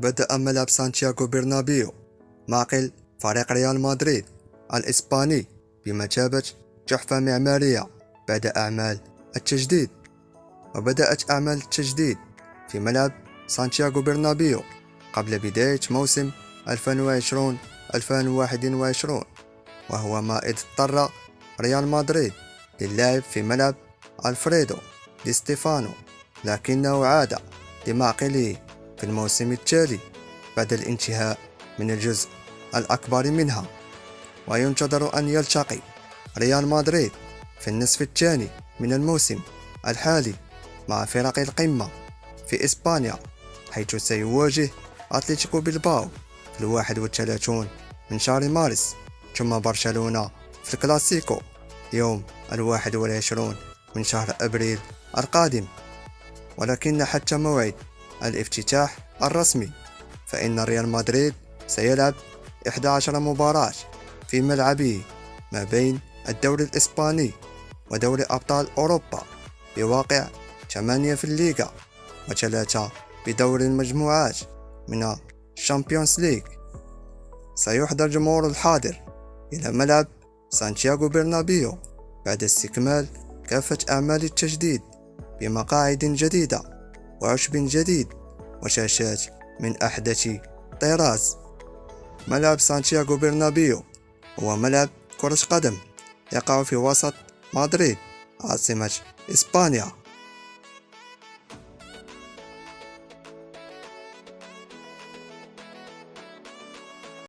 بدأ ملعب سانتياغو برنابيو معقل فريق ريال مدريد الإسباني بمثابة تحفة معمارية بعد أعمال التجديد. وبدأت أعمال التجديد في ملعب سانتياغو برنابيو قبل بداية موسم 2020-2021، وهو ما إذ اضطر ريال مدريد للعب في ملعب ألفريدو دي ستيفانو، لكنه عاد لمعقله في الموسم التالي بعد الانتهاء من الجزء الأكبر منها. وينتظر أن يلتقي ريال مدريد في النصف الثاني من الموسم الحالي مع فرق القمة في إسبانيا، حيث سيواجه أتلتيكو بلباو في 31 من شهر مارس، ثم برشلونة في الكلاسيكو يوم 21 من شهر أبريل القادم. ولكن حتى موعد الافتتاح الرسمي فإن ريال مدريد سيلعب 11 مباراة في ملعبه ما بين الدوري الإسباني ودوري أبطال أوروبا، بواقع 8 في الليغا و3 بدور المجموعات من الشامبيونز ليج. سيحضر جمهور الحاضر إلى ملعب سانتياغو برنابيو بعد استكمال كافة أعمال التجديد بمقاعد جديدة وعشب جديد وشاشات من أحدث طراز. ملعب سانتياغو برنابيو هو ملعب كرة قدم يقع في وسط مدريد عاصمة إسبانيا.